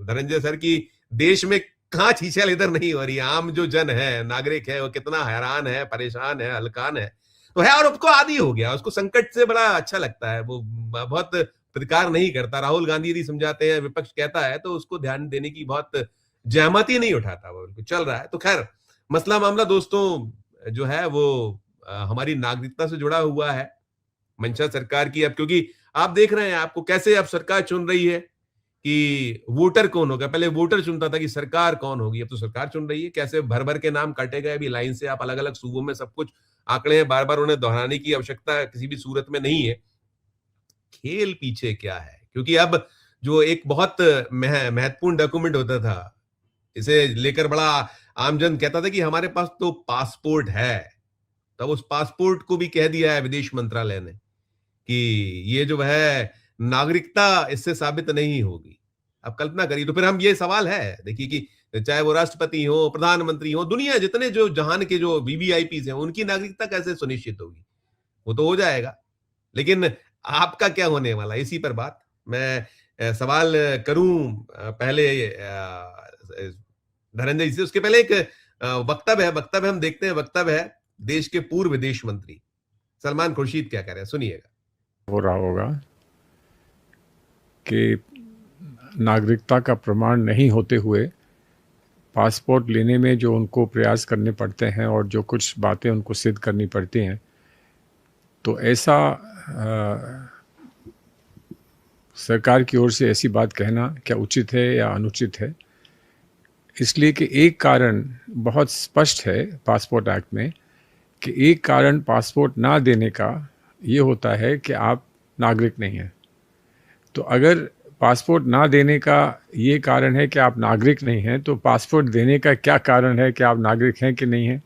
Dhananjay sir की देश में कहाँ छीछल इधर नहीं हो रही है। आम जो जन है, नागरिक है, वो कितना हैरान है, परेशान है, हलकान है तो है, और उसको आदी हो गया, उसको संकट से बड़ा अच्छा लगता है, वो बहुत प्रतिकार नहीं करता। राहुल गांधी यदि समझाते हैं, विपक्ष कहता है तो उसको ध्यान देने की बहुत जहमत ही नहीं उठाता, वो चल रहा है। तो खैर, मसला मामला दोस्तों जो है वो हमारी नागरिकता से जुड़ा हुआ है, मंशा सरकार की। अब क्योंकि आप देख रहे हैं आपको कैसे अब सरकार चुन रही है कि वोटर कौन होगा। पहले वोटर चुनता था कि सरकार कौन होगी, अब तो सरकार चुन रही है। कैसे भर भर के नाम काटे गए अभी लाइन से, आप अलग अलग सूबों में सब कुछ आंकड़े हैं, बार बार उन्हें दोहराने की आवश्यकता किसी भी सूरत में नहीं है। खेल पीछे क्या है, क्योंकि अब जो एक बहुत महत्वपूर्ण डॉक्यूमेंट होता था, इसे लेकर बड़ा आमजन कहता था कि हमारे पास तो पासपोर्ट है, तब उस पासपोर्ट को भी कह दिया है विदेश मंत्रालय ने कि ये जो है नागरिकता इससे साबित नहीं होगी। अब कल्पना करिए, तो फिर हम ये सवाल है देखिए कि चाहे वो राष्ट्रपति हो, प्रधानमंत्री हो, दुनिया जितने जो जहान के जो वीवीआईपीज हैं, उनकी नागरिकता कैसे सुनिश्चित होगी? वो तो हो जाएगा, लेकिन आपका क्या होने वाला है? इसी पर बात मैं सवाल करूं पहले धनंजय जी से। उसके पहले एक वक्तव्य हम देखते हैं। वक्तव्य है देश के पूर्व विदेश मंत्री सलमान खुर्शीद क्या कह रहे हैं, सुनिएगा। हो रहा होगा कि नागरिकता का प्रमाण नहीं होते हुए पासपोर्ट लेने में जो उनको प्रयास करने पड़ते हैं और जो कुछ बातें उनको सिद्ध करनी पड़ती हैं, तो ऐसा सरकार की ओर से ऐसी बात कहना क्या उचित है या अनुचित है? इसलिए कि एक कारण बहुत स्पष्ट है पासपोर्ट एक्ट में कि एक कारण पासपोर्ट ना देने का ये होता है कि आप नागरिक नहीं हैं। तो अगर पासपोर्ट ना देने का ये कारण है कि आप नागरिक नहीं हैं, तो पासपोर्ट देने का क्या कारण है कि आप नागरिक हैं कि नहीं हैं?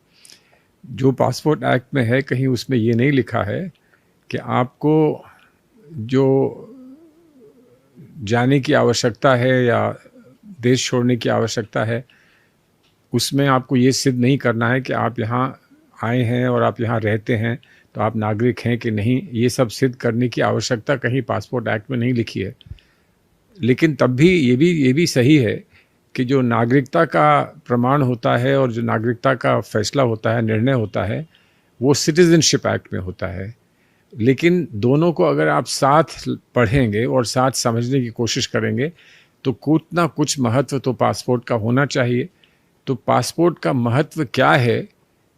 जो पासपोर्ट एक्ट में है, कहीं उसमें ये नहीं लिखा है कि आपको जो जाने की आवश्यकता है या देश छोड़ने की आवश्यकता है, उसमें आपको ये सिद्ध नहीं करना है कि आप यहाँ आए हैं और आप यहाँ रहते हैं तो आप नागरिक हैं कि नहीं। ये सब सिद्ध करने की आवश्यकता कहीं पासपोर्ट एक्ट में नहीं लिखी है। लेकिन तब भी ये भी सही है कि जो नागरिकता का प्रमाण होता है और जो नागरिकता का फैसला होता है, निर्णय होता है, वो सिटीजनशिप एक्ट में होता है। लेकिन दोनों को अगर आप साथ पढ़ेंगे और साथ समझने की कोशिश करेंगे तो कुछ ना कुछ महत्व तो पासपोर्ट का होना चाहिए। तो पासपोर्ट का महत्व क्या है?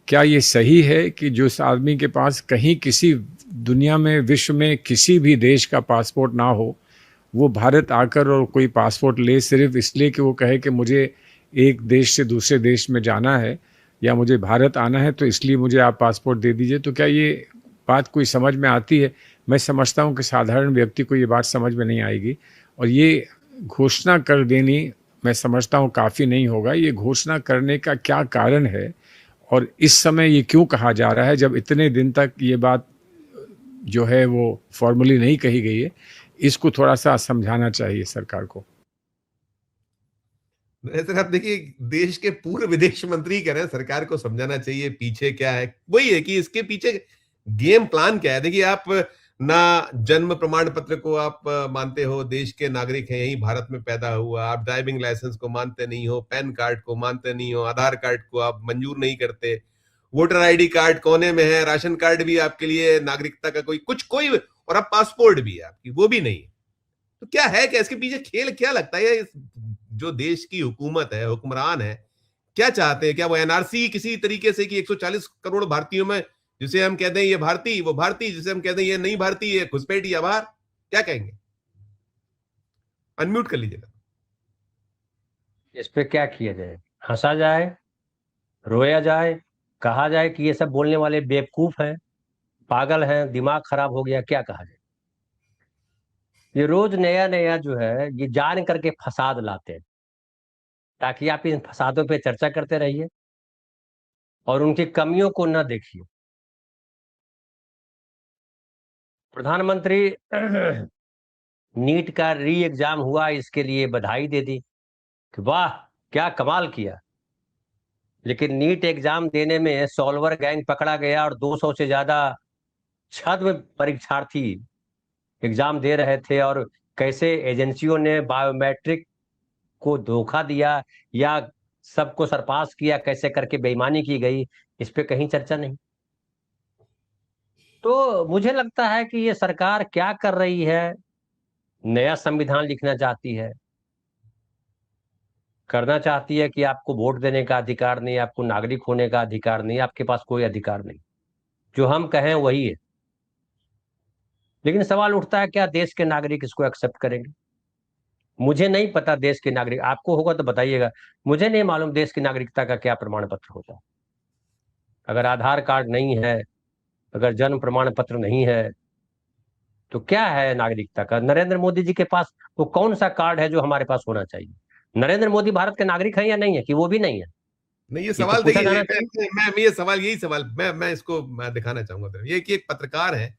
क्या ये सही है कि जो इस आदमी के पास कहीं किसी दुनिया में, विश्व में किसी भी देश का पासपोर्ट ना हो, वो भारत आकर और कोई पासपोर्ट ले सिर्फ इसलिए कि वो कहे कि मुझे एक देश से दूसरे देश में जाना है या मुझे भारत आना है तो इसलिए मुझे आप पासपोर्ट दे दीजिए? तो क्या ये बात कोई समझ में आती है? मैं समझता हूँ कि साधारण व्यक्ति को ये बात समझ में नहीं आएगी। और ये घोषणा कर देनी मैं समझता हूँ काफ़ी नहीं होगा। ये घोषणा करने का क्या कारण है और इस समय ये क्यों कहा जा रहा है जब इतने दिन तक ये बात जो है वो फॉर्मली नहीं कही गई है? इसको थोड़ा सा समझाना चाहिए सरकार को। सर आप देखिए, देश के पूर्व विदेश मंत्री कह रहे हैं सरकार को समझाना चाहिए, पीछे क्या है? वही है कि इसके पीछे गेम प्लान क्या है। देखिए, आप ना जन्म प्रमाण पत्र को आप मानते हो, देश के नागरिक हैं, यही भारत में पैदा हुआ। आप ड्राइविंग लाइसेंस को मानते नहीं हो, पैन कार्ड को मानते नहीं हो, आधार कार्ड को आप मंजूर नहीं करते, वोटर आईडी कार्ड कोने में है, राशन कार्ड भी आपके लिए नागरिकता का कोई, और अब पासपोर्ट भी है आपकी, वो भी नहीं है। तो क्या है, क्या इसके पीछे खेल क्या लगता है? जो देश की हुकूमत है, हुक्मरान है, क्या चाहते हैं? क्या वो एनआरसी किसी तरीके से कि 140 करोड़ भारतीयों में जिसे हम कहते हैं ये भारतीय, वो भारतीय, जिसे हम कहते हैं ये नहीं भारतीय, ये घुसपैठी आभार, क्या कहेंगे? अनम्यूट कर लीजिएगा। इस पे क्या किया जाए? हंसा जाए, रोया जाए, कहा जाए कि ये सब बोलने वाले बेवकूफ हैं, पागल हैं, दिमाग खराब हो गया, क्या कहा जाए? ये रोज नया नया जो है ये जान करके फसाद लाते हैं ताकि आप इन फसादों पे चर्चा करते रहिए और उनकी कमियों को न देखिए। प्रधानमंत्री नीट का री एग्जाम हुआ, इसके लिए बधाई दे दी कि वाह क्या कमाल किया। लेकिन नीट एग्जाम देने में सॉल्वर गैंग पकड़ा गया और 200 से ज्यादा छद्म परीक्षार्थी एग्जाम दे रहे थे और कैसे एजेंसियों ने बायोमेट्रिक को धोखा दिया या सबको सरपास किया, कैसे करके बेईमानी की गई, इस पे कहीं चर्चा नहीं। तो मुझे लगता है कि ये सरकार क्या कर रही है, नया संविधान लिखना चाहती है, करना चाहती है कि आपको वोट देने का अधिकार नहीं, आपको नागरिक होने का अधिकार नहीं, आपके पास कोई अधिकार नहीं, जो हम कहें वही है। लेकिन सवाल उठता है, क्या देश के नागरिक इसको एक्सेप्ट करेंगे? मुझे नहीं पता देश के नागरिक, आपको होगा तो बताइएगा। मुझे नहीं मालूम देश की नागरिकता का क्या प्रमाण पत्र होता है। अगर आधार कार्ड नहीं है, अगर जन्म प्रमाण पत्र नहीं है, तो क्या है नागरिकता का? नरेंद्र मोदी जी के पास वो कौन सा कार्ड है जो हमारे पास होना चाहिए? नरेंद्र मोदी भारत के नागरिक हैं या नहीं है, कि वो भी नहीं है? नहीं, ये ये तो सवाल पूछा देखिए, जाना चाहिए। मैं ये सवाल, यही सवाल मैं इसको मैं दिखाना चाहूंगा। ये कि एक पत्रकार है,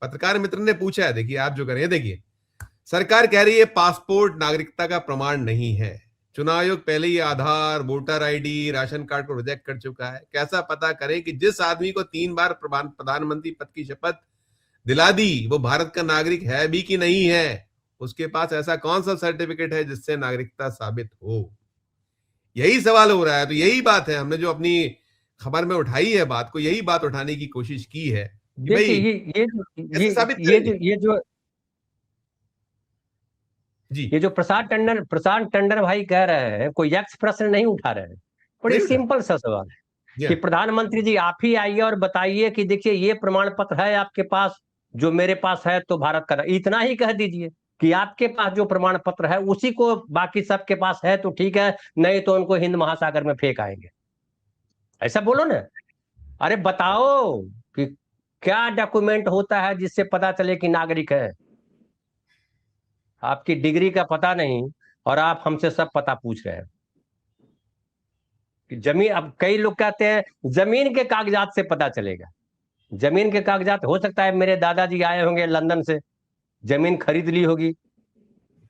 पत्रकार मित्र ने पूछा है, देखिए आप जो करें, देखिए सरकार कह रही है पासपोर्ट नागरिकता का प्रमाण नहीं है, चुनाव आयोग पहले ही आधार, वोटर आईडी, राशन कार्ड को रिजेक्ट कर चुका है, कैसा पता करें कि जिस आदमी को 3 बार प्रधानमंत्री पद की शपथ दिला दी वो भारत का नागरिक है भी कि नहीं है, उसके पास ऐसा कौन सा सर्टिफिकेट है जिससे नागरिकता साबित हो। यही सवाल हो रहा है। तो यही बात है, हमने जो अपनी खबर में उठाई है बात को, यही बात उठाने की कोशिश की है कि देखिए, भाई कैसे साबित करेंगे। जी, ये जो प्रशांत टंडन भाई कह रहे हैं, कोई यक्ष प्रश्न नहीं उठा रहे हैं, बड़ी नहीं उठा। सिंपल सा सवाल है जी कि हाँ। प्रधानमंत्री जी आप ही आइए और बताइए कि देखिए ये प्रमाण पत्र है आपके पास, जो मेरे पास है, तो भारत का, इतना ही कह दीजिए कि आपके पास जो प्रमाण पत्र है उसी को बाकी सबके पास है तो ठीक है, नहीं तो उनको हिंद महासागर में फेंक आएंगे। ऐसा बोलो ना। अरे बताओ कि क्या डॉक्यूमेंट होता है जिससे पता चले कि नागरिक है। आपकी डिग्री का पता नहीं और आप हमसे सब पता पूछ रहे हैं कि जमीन, अब कई लोग कहते हैं जमीन के कागजात से पता चलेगा। जमीन के कागजात, हो सकता है मेरे दादाजी आए होंगे लंदन से, जमीन खरीद ली होगी।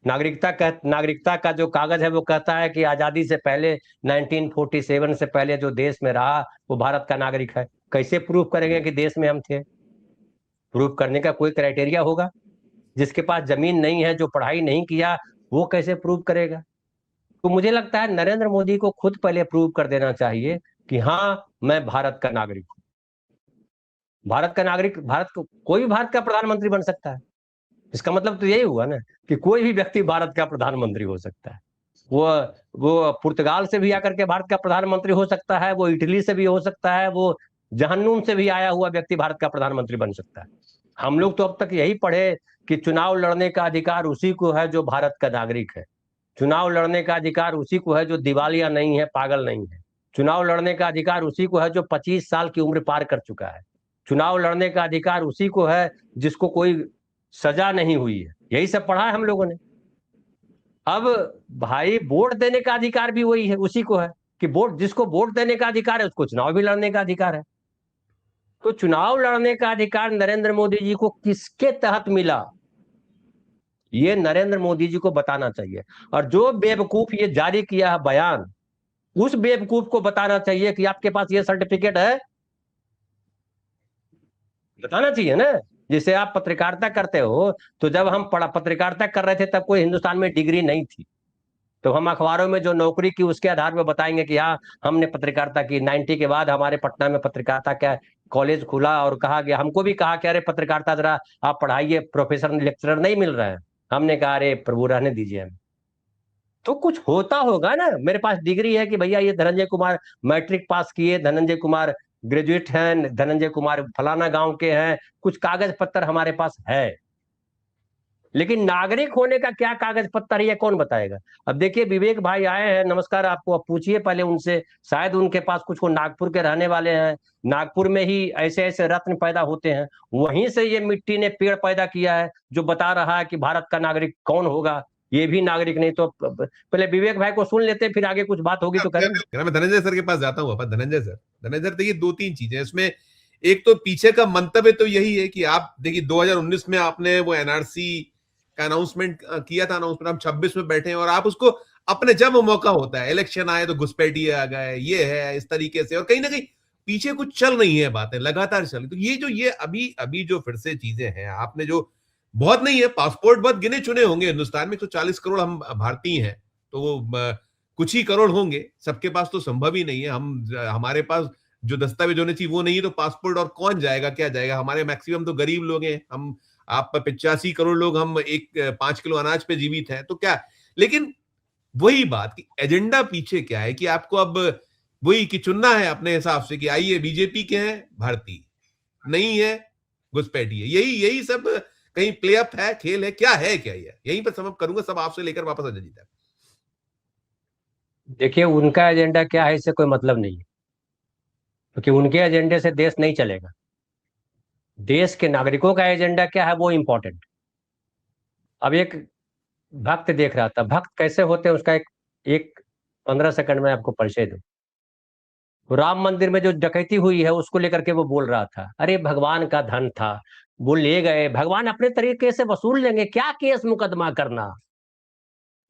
नागरिकता का जो कागज है वो कहता है कि आजादी से पहले 1947 से पहले जो देश में रहा वो भारत का नागरिक है। कैसे प्रूव करेंगे कि देश में हम थे? प्रूव करने का कोई क्राइटेरिया होगा? जिसके पास जमीन नहीं है, जो पढ़ाई नहीं किया, वो कैसे प्रूव करेगा? तो मुझे लगता है नरेंद्र मोदी को खुद पहले प्रूव कर देना चाहिए कि हाँ, मैं भारत का नागरिक हूं। भारत का नागरिक, भारत को कोई भी भारत का प्रधानमंत्री बन सकता है। इसका मतलब तो यही हुआ ना कि कोई भी व्यक्ति भारत का प्रधानमंत्री हो सकता है। वो पुर्तगाल से भी आकर के भारत का प्रधानमंत्री हो सकता है, वो इटली से भी हो सकता है, वो जहन्नुम से भी आया हुआ व्यक्ति भारत का प्रधानमंत्री बन सकता है। हम लोग तो अब तक यही पढ़े कि चुनाव लड़ने का अधिकार उसी को है जो भारत का नागरिक है। चुनाव लड़ने का अधिकार उसी को है जो दिवालिया नहीं है, पागल नहीं है। चुनाव लड़ने का अधिकार उसी को है जो 25 साल की उम्र पार कर चुका है। चुनाव लड़ने का अधिकार उसी को है जिसको कोई सजा नहीं हुई है। यही सब पढ़ा है हम लोगों ने। अब भाई वोट देने का अधिकार भी वही है, उसी को है कि वोट, जिसको वोट देने का अधिकार है उसको चुनाव भी लड़ने का अधिकार है। तो चुनाव लड़ने का अधिकार नरेंद्र मोदी जी को किसके तहत मिला, ये नरेंद्र मोदी जी को बताना चाहिए। और जो बेवकूफ ये जारी किया है बयान, उस बेवकूफ को बताना चाहिए कि आपके पास ये सर्टिफिकेट है, बताना चाहिए ना। जैसे आप पत्रकारिता करते हो, तो जब हम पत्रकारिता कर रहे थे तब कोई हिंदुस्तान में डिग्री नहीं थी, तो हम अखबारों में जो नौकरी की उसके आधार पर बताएंगे कि हाँ, हमने पत्रकारिता की। 90 के बाद हमारे पटना में पत्रकारिता का कॉलेज खुला और कहा गया, हमको भी कहा कि अरे पत्रकारिता जरा आप पढ़ाइए, प्रोफेसर लेक्चरर नहीं मिल रहे हैं। हमने कहा अरे प्रभु रहने दीजिए हमें। तो कुछ होता होगा ना। मेरे पास डिग्री है कि भैया ये धनंजय कुमार मैट्रिक पास किए, धनंजय कुमार ग्रेजुएट हैं, धनंजय कुमार फलाना गांव के हैं, कुछ कागज पत्र हमारे पास है। लेकिन नागरिक होने का क्या कागज पत्र है, ये कौन बताएगा? अब देखिए विवेक भाई आए हैं, नमस्कार आपको, अब पूछिए पहले उनसे, शायद उनके पास कुछ, वो नागपुर के रहने वाले हैं, नागपुर में ही ऐसे ऐसे रत्न पैदा होते हैं, वहीं से ये मिट्टी ने पेड़ पैदा किया है जो बता रहा है कि भारत का नागरिक कौन होगा। ये भी नागरिक नहीं। तो पहले विवेक भाई को सुन लेते, फिर आगे कुछ बात होगी तो करेंगे। मैं धनंजय सर के पास जाता हूँ। धनंजय सर, देखिए 2-3 चीजें इसमें। एक तो पीछे का मंतव्य तो यही है कि आप देखिए 2019 में आपने वो एनआरसी का अनाउंसमेंट किया था, अनाउंसमेंट हम 26 में बैठे हैं और आप उसको अपने, जब मौका होता है, इलेक्शन आए तो घुसपैठिए आ गए, ये है इस तरीके से, और कहीं ना कहीं पीछे कुछ चल रही है बातें, लगातार चल रही। तो ये जो ये अभी जो फिर से चीजें हैं, आपने जो, बहुत नहीं है, पासपोर्ट बहुत गिने चुने होंगे हिंदुस्तान में, 140 करोड़ हम भारतीय हैं, तो वो कुछ ही करोड़ होंगे, सबके पास तो संभव ही नहीं है। हमारे पास जो दस्तावेज होने चाहिए वो नहीं है, तो पासपोर्ट और कौन जाएगा, क्या जाएगा? हमारे मैक्सिमम तो गरीब लोग हैं, हम आप 85 करोड़ लोग, हम 5 किलो अनाज पे जीवित हैं, तो क्या? लेकिन वही बात कि एजेंडा पीछे क्या है कि आपको अब वही कि चुनना है अपने हिसाब से कि आइए बीजेपी के हैं, भारतीय नहीं है, घुसपैठिए। यही यही सब कहीं प्ले अप है, खेल है, क्या है, क्या ये? यहीं पर सब करूंगा, सब आपसे लेकर वापस आ जाइए। देखिए, उनका एजेंडा क्या है इससे कोई मतलब नहीं है, क्योंकि उनके एजेंडे से देश नहीं चलेगा। देश के नागरिकों का एजेंडा क्या है वो इंपॉर्टेंट। अब एक भक्त देख रहा था, भक्त कैसे होते हैं उसका एक 15 सेकंड में आपको परिचय दूं। राम मंदिर में जो डकैती हुई है उसको लेकर के वो बोल रहा था, अरे भगवान का धन था, वो ले गए, भगवान अपने तरीके से वसूल लेंगे, क्या केस मुकदमा करना।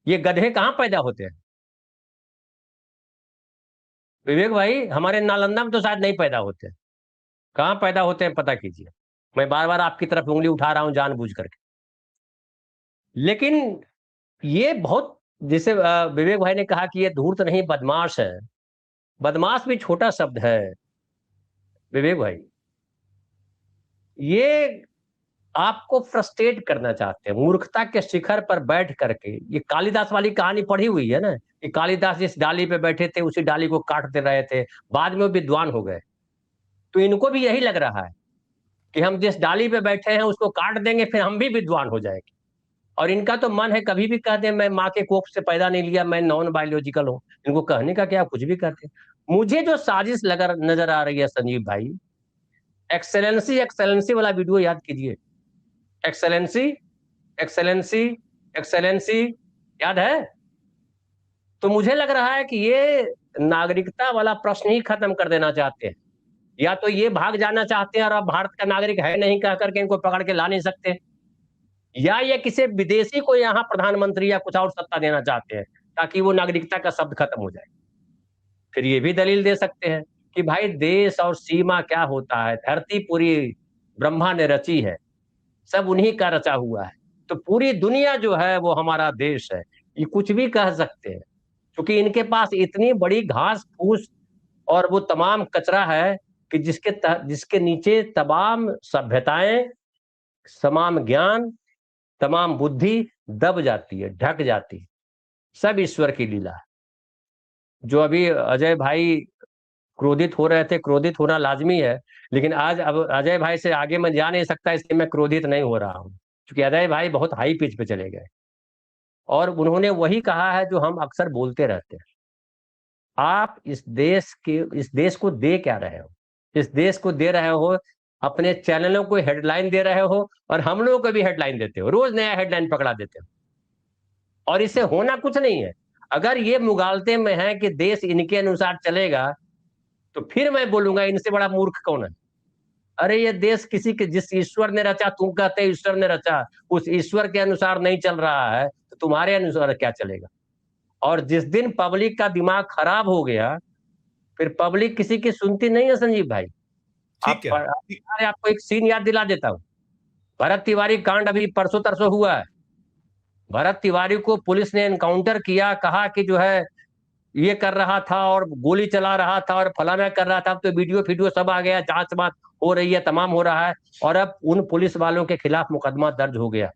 ये गधे कहाँ पैदा होते हैं विवेक भाई? हमारे नालंदा में तो शायद नहीं पैदा होते। कहाँ पैदा होते हैं पता कीजिए। मैं बार बार आपकी तरफ उंगली उठा रहा हूं जानबूझ करके। लेकिन ये बहुत, जैसे विवेक भाई ने कहा कि ये धूर्त नहीं बदमाश है। बदमाश भी छोटा शब्द है विवेक भाई। ये आपको फ्रस्ट्रेट करना चाहते हैं, मूर्खता के शिखर पर बैठ करके। ये कालिदास वाली कहानी पढ़ी हुई है ना, कि कालिदास जिस डाली पे बैठे थे उसी डाली को काटते रहे थे, बाद में वो विद्वान हो गए। तो इनको भी यही लग रहा है कि हम जिस डाली पे बैठे हैं उसको काट देंगे, फिर हम भी विद्वान हो जाएंगे। और इनका तो मन है कभी भी कहते हैं मैं माँ के कोख से पैदा नहीं लिया, मैं नॉन बायोलॉजिकल हूँ। इनको कहने का क्या, कुछ भी कहते हैं। मुझे जो साजिश नजर आ रही है संजीव भाई, एक्सेलेंसी एक्सेलेंसी वाला वीडियो याद कीजिए। एक्सेलेंसी एक्सेलेंसी एक्सेलेंसी, याद है? तो मुझे लग रहा है कि ये नागरिकता वाला प्रश्न ही खत्म कर देना चाहते हैं। या तो ये भाग जाना चाहते हैं और अब भारत का नागरिक है नहीं कह करके इनको पकड़ के ला नहीं सकते, या ये किसी विदेशी को यहाँ प्रधानमंत्री या कुछ और सत्ता देना चाहते हैं ताकि वो नागरिकता का शब्द खत्म हो जाए। फिर ये भी दलील दे सकते हैं कि भाई देश और सीमा क्या होता है, धरती पूरी ब्रह्मा ने रची है, सब उन्हीं का रचा हुआ है, तो पूरी दुनिया जो है वो हमारा देश है। ये कुछ भी कह सकते हैं, क्योंकि इनके पास इतनी बड़ी घास फूस और वो तमाम कचरा है कि जिसके नीचे तमाम सभ्यताएं, तमाम ज्ञान, तमाम बुद्धि दब जाती है, ढक जाती है। सब ईश्वर की लीला है। जो अभी अजय भाई क्रोधित हो रहे थे, क्रोधित होना लाजमी है, लेकिन आज अब अजय भाई से आगे मैं जा नहीं सकता, इसलिए मैं क्रोधित नहीं हो रहा हूं, क्योंकि अजय भाई बहुत हाई पिच पे चले गए और उन्होंने वही कहा है जो हम अक्सर बोलते रहते हैं। आप इस देश को दे क्या रहे हो? इस देश को दे रहे हो, अपने चैनलों को हेडलाइन दे रहे हो और हम लोगों को भी हेडलाइन देते हो, रोज नया हेडलाइन पकड़ा देते हो। और इससे होना कुछ नहीं है। अगर ये मुगालते में है कि देश इनके अनुसार चलेगा, तो फिर मैं बोलूंगा इनसे बड़ा मूर्ख कौन है? अरे ये देश किसी के, जिस ईश्वर ने रचा, तुम कहते ईश्वर ने रचा, उस ईश्वर के अनुसार नहीं चल रहा है, तो तुम्हारे अनुसार क्या चलेगा? और जिस दिन पब्लिक का दिमाग खराब हो गया, फिर पब्लिक किसी की सुनती नहीं है संजीव भाई। ठीक है। अरे आपको एक सीन याद दिला देता हूँ। भरत तिवारी कांड अभी परसों तरसों हुआ है। भरत तिवारी को पुलिस ने एनकाउंटर किया, कहा कि जो है ये कर रहा था और गोली चला रहा था और फलाना कर रहा था। तो वीडियो सब आ गया, जांच बात हो रही है, तमाम हो रहा है, और अब उन पुलिस वालों के खिलाफ मुकदमा दर्ज हो गया,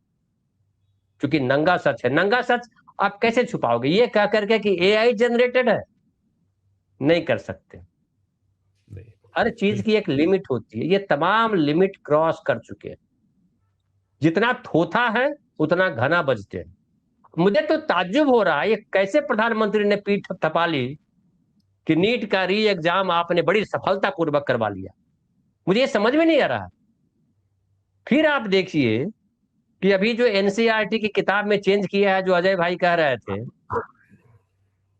क्योंकि नंगा सच है। नंगा सच आप कैसे छुपाओगे ये कह करके कि एआई जनरेटेड है? नहीं कर सकते। नहीं, हर चीज की एक लिमिट होती है, ये तमाम लिमिट क्रॉस कर चुके हैं। जितना थोथा है उतना घना बजते हैं। मुझे तो ताज्जुब हो रहा है, ये कैसे प्रधानमंत्री ने पीठ थपा ली कि नीट का री एग्जाम आपने बड़ी सफलता पूर्वक करवा लिया। मुझे ये समझ में नहीं आ रहा। फिर आप देखिए कि अभी जो एनसीईआरटी की किताब में चेंज किया है, जो अजय भाई कह रहे थे,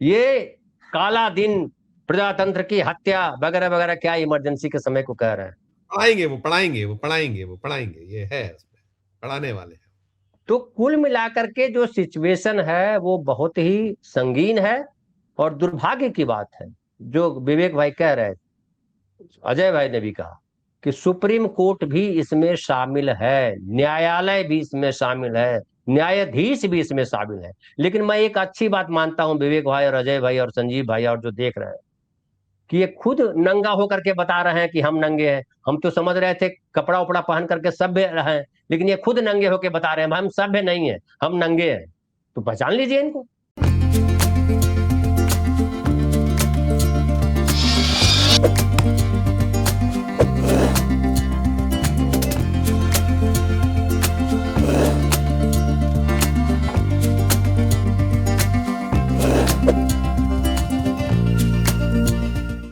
ये काला दिन, प्रजातंत्र की हत्या वगैरह वगैरह, क्या इमरजेंसी के समय को कह रहे हैं। पढ़ाएंगे, ये है उसमें, पढ़ाने वाले हैं। तो कुल मिलाकर के जो सिचुएशन है वो बहुत ही संगीन है और दुर्भाग्य की बात है। जो विवेक भाई कह रहे थे, अजय भाई ने भी कहा कि सुप्रीम कोर्ट भी इसमें शामिल है, न्यायालय भी इसमें शामिल है, न्यायाधीश भी इसमें शामिल है। लेकिन मैं एक अच्छी बात मानता हूं विवेक भाई और अजय भाई और संजीव भाई और जो देख रहे हैं, कि ये खुद नंगा होकर के बता रहे हैं कि हम नंगे हैं। हम तो समझ रहे थे कपड़ा उपड़ा पहन करके सभ्य हैं, लेकिन ये खुद नंगे होकर बता रहे हैं हम सभ्य नहीं है, हम नंगे हैं। तो पहचान लीजिए इनको।